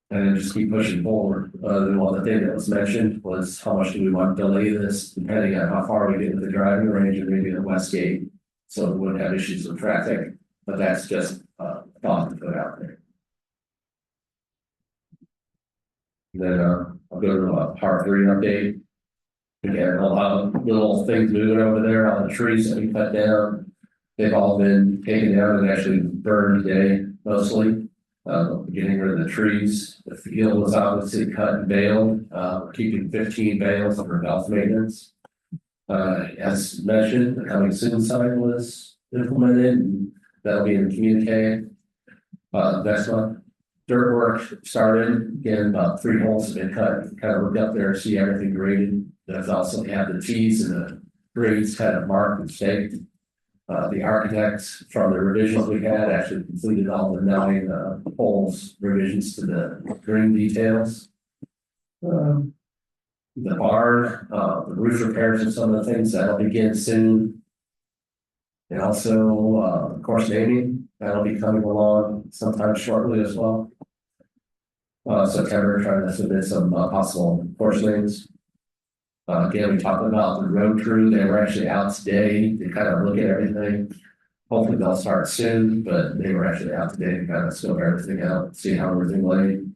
then just keep pushing forward. The one thing that was mentioned was how much do we want to delay this, depending on how far we get with the driving range and maybe the west gate. So we wouldn't have issues with traffic, but that's just a thought to put out there. Then I'll go to a part 3 update. Again, a lot of little things moving over there on the trees that we cut down. They've all been taken down and actually burned today, mostly. Getting rid of the trees. The field was obviously cut and baled. We're keeping 15 bales for health maintenance. As mentioned, the coming soon sign was implemented, and that'll be in the communique. Next month, dirt work started. Again, about 3 holes have been cut. Kind of look up there, see everything graded. There's also have the T's and the grades kind of marked and staked. The architects from the revisions we had actually completed all the 9 holes revisions to the green details. The barn, the roof repairs and some of the things that'll begin soon. And also, of course, naming that'll be coming along sometime shortly as well. September, trying to submit some possible portionings. Again, we talked about the road crew, they were actually out today to kind of look at everything. Hopefully they'll start soon, but they were actually out today to kind of scope everything out, see how everything laid.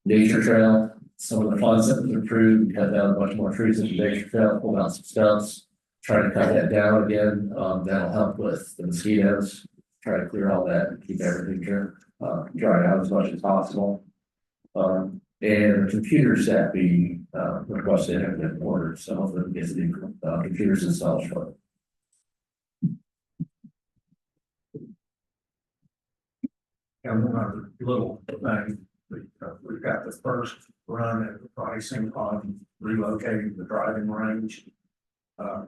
Nature trail, some of the funds that was approved, cut down a bunch more trees in the nature trail, pulled out some stumps. Try to cut that down again, that'll help with the mosquitoes, try to clear all that, and keep everything dry out as much as possible. And the computers that we requested have been ordered, some of them get the computers installed shortly. And one other little thing, we've got the first run at the pricing on relocating the driving range.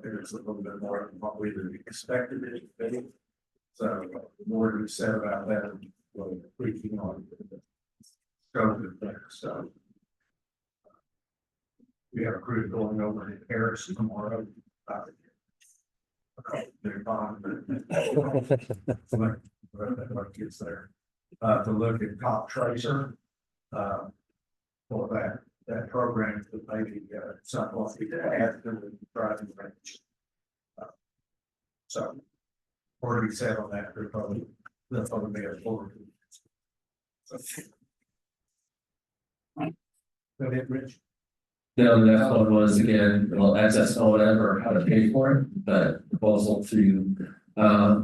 It's a little bit more than what we expected it to be. So the more we said about that, we're tweaking on the scope of things. So we have a crew going over to Paris tomorrow. What gets there, to look at top tracer, for that program that maybe, something we could add to the driving range. So, already said on that, they'll probably be a forward. Go ahead, Rich. No, the next one was again, well, access O and M or how to pay for it, but proposal to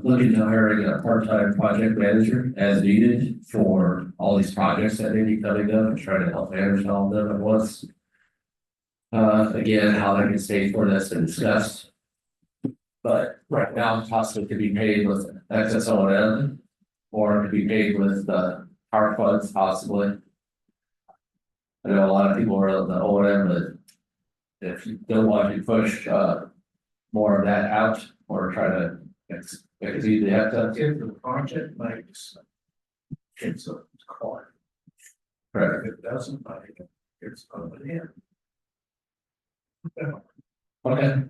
look into hiring a part-time project manager as needed for all these projects that may be coming up and trying to help manage all of them at once. Again, how that gets paid for, that's been discussed. But right now, possibly could be paid with excess O and M, or it could be paid with our funds possibly. I know a lot of people are on the O and M, but if you don't want to push more of that out or try to exceed the excess. If the project makes, it's a car. Correct. If it doesn't make it, it's over here. Okay.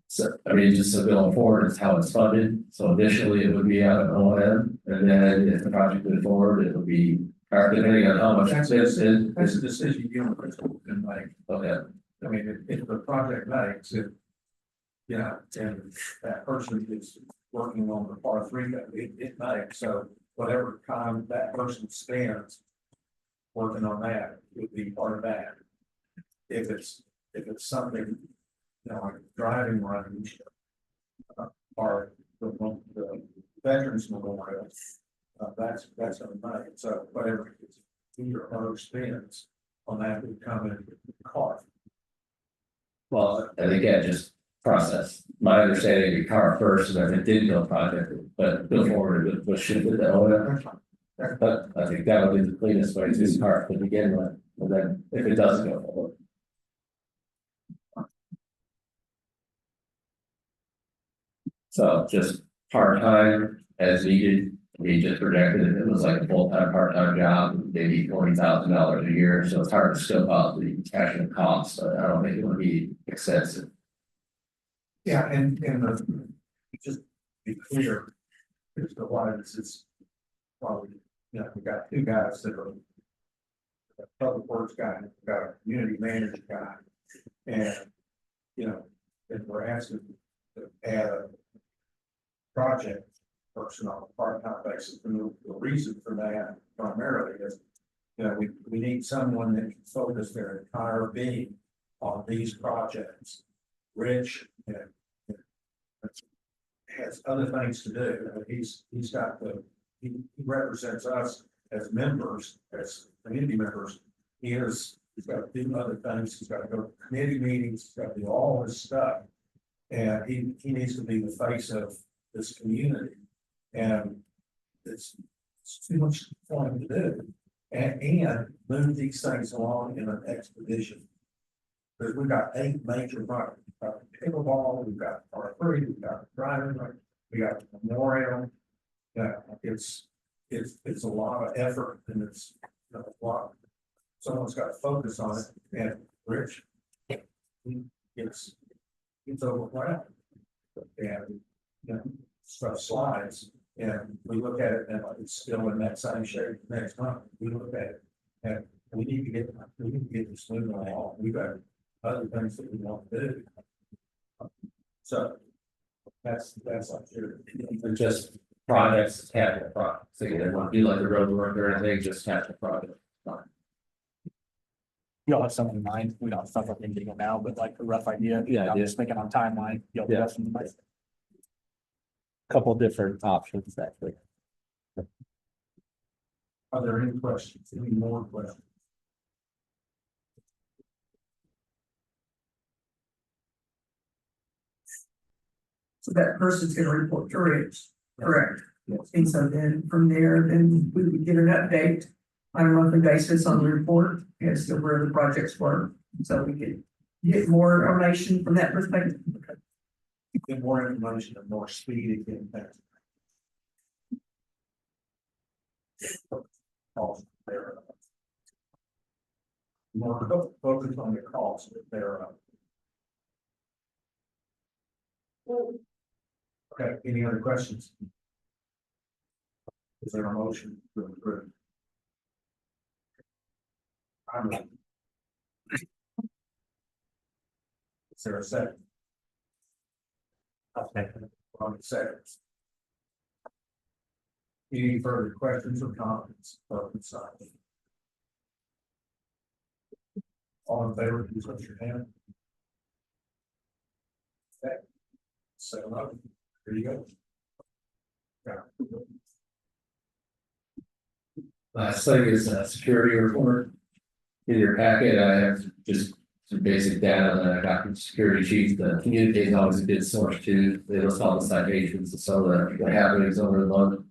So, I mean, just so going forward, it's how it's funded. So initially it would be out of O and M, and then if the project moves forward, it would be, or depending on how much That's it's in. a decision you can make. Okay, I mean, if the project makes it. Yeah, and that person is working on the part three that it makes, so whatever time that person spends. Working on that would be part of that. If it's something, like driving range. Or the veterans memorial, that's gonna make it, so whatever he or her spends on that would come in the car. well, and again, just process. My understanding, your car first, and if it did go project, but go forward, it was shifted to O and M. But I think that would be the cleanest way to do the car to begin with, and then if it doesn't go forward. So just part-time as needed, we just projected it was like a full-time, part-time job, maybe $40,000 a year, so it's hard to scope out the actual costs, but I don't think it would be excessive. Yeah, and just be clear, there's a lot of this is probably, we got two guys that are. A public works guy, and we've got a community manager guy, and, and we're asking to add a project person on a part-time basis, and the reason for that primarily is, we need someone that can focus their entire being on these projects. Rich has other things to do. He's got he represents us as members, as community members. He's got to do other things. He's got to go to committee meetings. He's got to do all this stuff. And he needs to be the face of this community. And it's too much for him to do. And move these things along in an expedition. Because we've got 8 major projects. We've got pickleball, we've got R3, we've got driving, we got memorial. Yeah, it's a lot of effort, and it's a lot. Someone's got to focus on it, and Rich, it's overwhelmed. And stuff slides, And we look at it and it's still in that same shape next month. We look at it and we need to get this moving along. We've got other things that we want to do. So that's like sure. And just projects, capital projects, so they won't be like the road work or anything, just capital project. Y'all have something in mind, we don't, it's not like anything now, but like a rough idea. Yeah, I'm yeah. just thinking on timeline, y'all Yeah. have some. Couple different options, actually. Are there any questions? Any more questions? So that person's gonna report to Rich, correct? Yes. And so then from there, then we would get an update on a monthly basis on the report as to where the projects were. So we could get more information from that perspective. Get more information and more speed again. More focus on the costs if they're up. Okay, any other questions? Is there a motion to approve? I'm ready. Is there a second? I'll second it. On the second. Any further questions or comments? Vote side. All in favor, please raise your hand. Okay. So, there you go. Yeah. Last thing is a security report. In your packet, I have just some basic data that I got from security chief. The community is always a good source too. They list all the citations and some of the happenings over the month.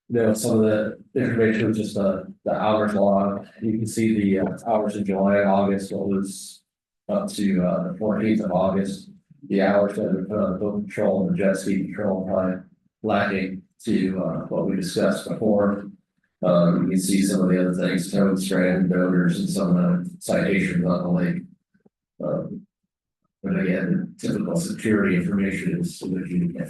You know, some of the information was just the hours log. You can see the hours in July and August, what was up to the 14th of August. The hours that we put on the boat patrol and the jet ski patrol probably lacking to what we discussed before. You can see some of the other things, towed strand donors and some of the citations on the lake. But again, the typical security information is so that you can.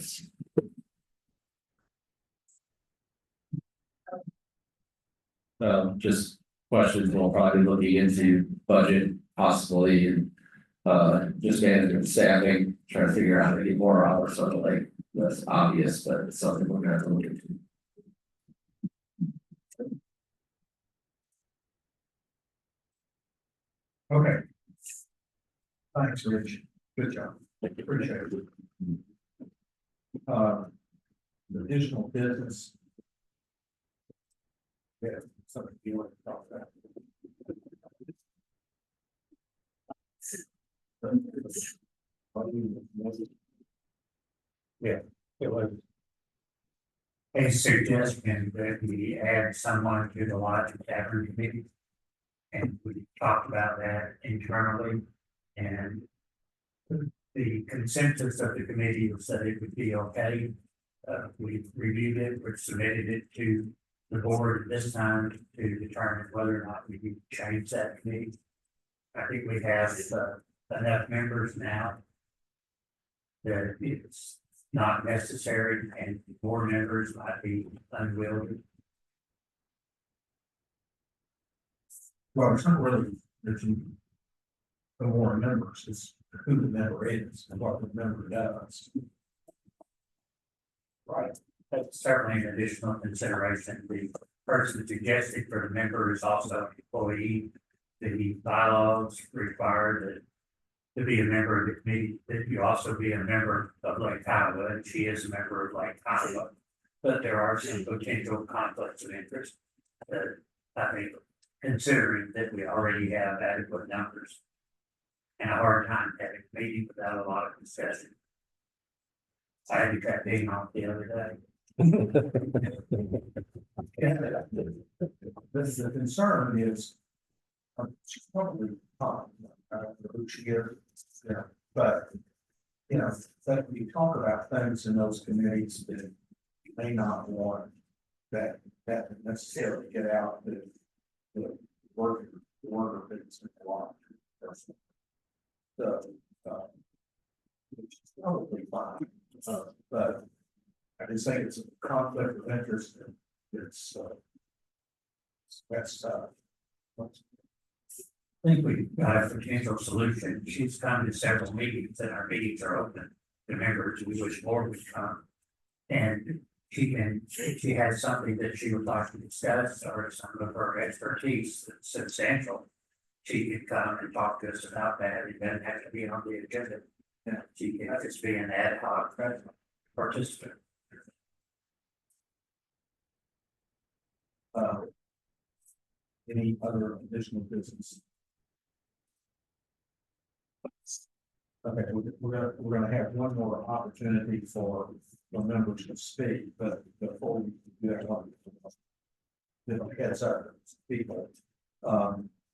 Just questions we'll probably be looking into budget possibly and just management staffing, trying to figure out how to get more hours on the lake. That's obvious, but it's something we're gonna have to look into. Okay. Thanks, Rich. Good job. Appreciate it. Additional business. Yeah, something you want to talk about. Yeah, it was. A suggestion that we add someone to the lodge and tavern committee. And we talked about that internally and. The consensus of the committee was that it would be okay. We reviewed it, we submitted it to the board this time to determine whether or not we need to change that committee. I think we have enough members now. That it's not necessary and more members might be unwilling. Well, it's not really, there's the more members, it's who the member is and what the member does. Right. That's certainly an additional consideration. The person suggested for the member is also an employee. The bylaws require that to be a member of the committee, that you also be a member of Lake Kiowa, and she is a member of Lake Kiowa. But there are some potential conflicts of interest that I think, considering that we already have adequate numbers. And a hard time having a meeting without a lot of discussion. I had to cut Dean off the other day. The concern is. She's probably fine, who she is, yeah, but. You know, that we talk about things in those committees that you may not want that necessarily get out the work of it's a lot. So, which is probably fine, but I just think it's a conflict of interest. It's, that's, I think we've got a potential solution. She's come to several meetings and our meetings are open to members. We wish more would come. And if she has something that she would like to discuss or some of her expertise that's substantial, she can come and talk to us about that. It doesn't have to be on the agenda. She can just be an ad hoc participant. any other additional business? Okay, we're gonna have one more opportunity for the members to speak, but before we do that, heads up, people.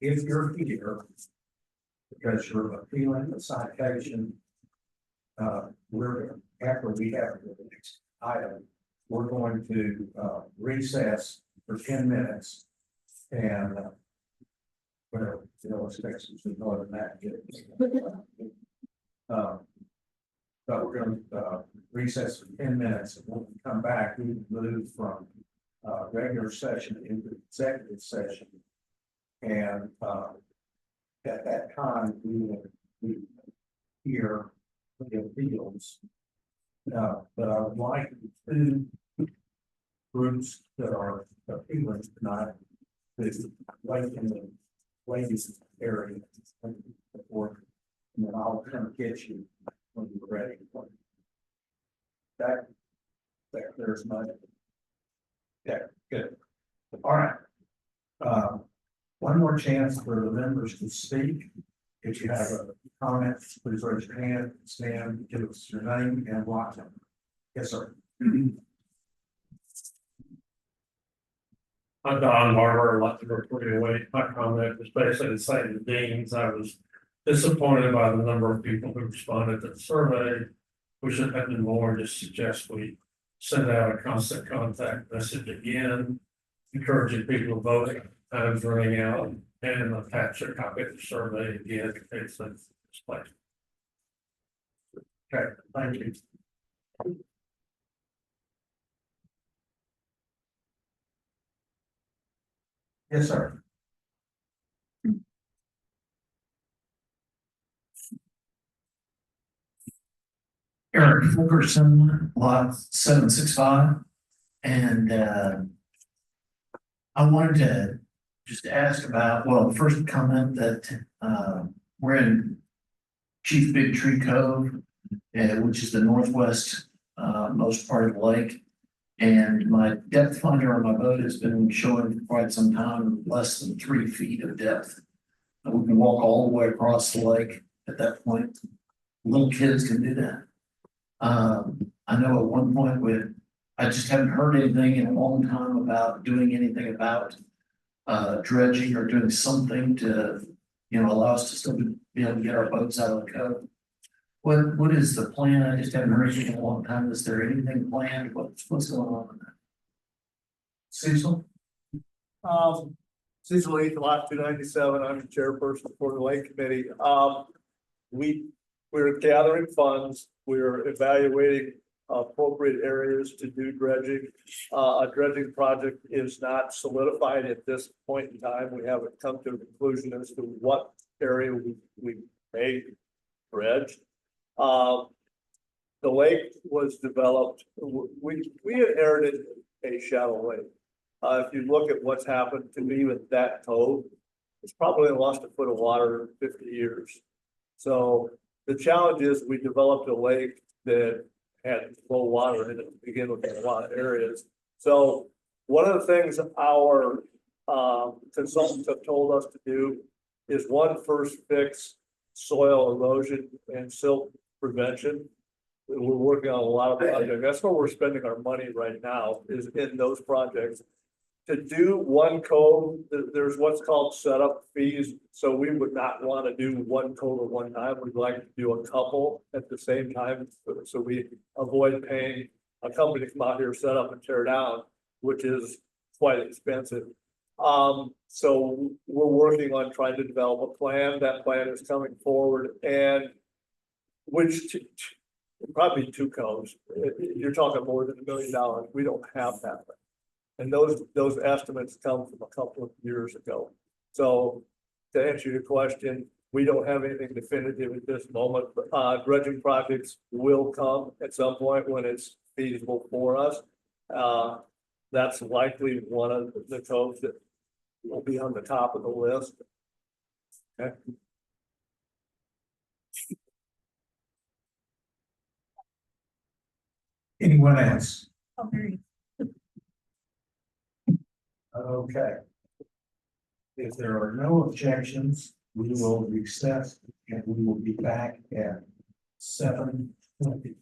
If you're here because you're appealing the citation, after we have the next item, we're going to recess for 10 minutes and whatever, expect to more than that. But we're going to recess for 10 minutes, and when we come back, we move from regular session into executive session. And at that time, we will hear the appeals. But I would like two groups that are appealing tonight to wait in the ladies area before, and then I'll come get you when you're ready. That there's my. Yeah, good. All right. One more chance for the members to speak. If you have a comment, please raise your hand, stand, give us your name and watch it. Yes, sir. I'm Don Barber, like to report away. My comment was basically the same as Dean's. I was disappointed by the number of people who responded to the survey. We should have been more, just suggest we send out a constant contact message again, encouraging people to vote. Time's running out, and attach a copy of the survey again in case that's displaced. Okay, thank you. Yes, sir. Eric Fulkerson, lot 765. And I wanted to just ask about, well, first comment that we're in Chief Big Tree Cove, which is the northwest most part of the lake. And my depth finder on my boat has been showing for quite some time less than 3 feet of depth. And we can walk all the way across the lake at that point. Little kids can do that. I know at one point I just haven't heard anything in a long time about doing anything about dredging or doing something to, allow us to still be able to get our boats out of the cove. What is the plan? I just haven't heard anything in a long time. Is there anything planned? What's going on with that? Cecil? Cecil Heath, lot 297. I'm the chairperson for the Lake Committee. We're gathering funds. We're evaluating appropriate areas to do dredging. A dredging project is not solidified at this point in time. We haven't come to a conclusion as to what area we may dredge. The lake was developed, we inherited a shallow lake. If you look at what's happened to me with that cove, it's probably lost a foot of water in 50 years. So the challenge is we developed a lake that had low water in it to begin with in a lot of areas. So one of the things our consultants have told us to do is first fix soil erosion and silt prevention. We're working on a lot of projects. That's where we're spending our money right now, is in those projects. To do one cove, there's what's called setup fees. So we would not want to do one cove at one time. We'd like to do a couple at the same time. So we avoid paying a company to come out here, set up and tear down, which is quite expensive. So we're working on trying to develop a plan. That plan is coming forward, and which probably two coves. You're talking more than $1 million. We don't have that. And those estimates come from a couple of years ago. So to answer your question, we don't have anything definitive at this moment, but dredging projects will come at some point when it's feasible for us. That's likely one of the coves that will be on the top of the list. Okay. Anyone else? Okay. Okay. If there are no objections, we will recess and we will be back at 7:20.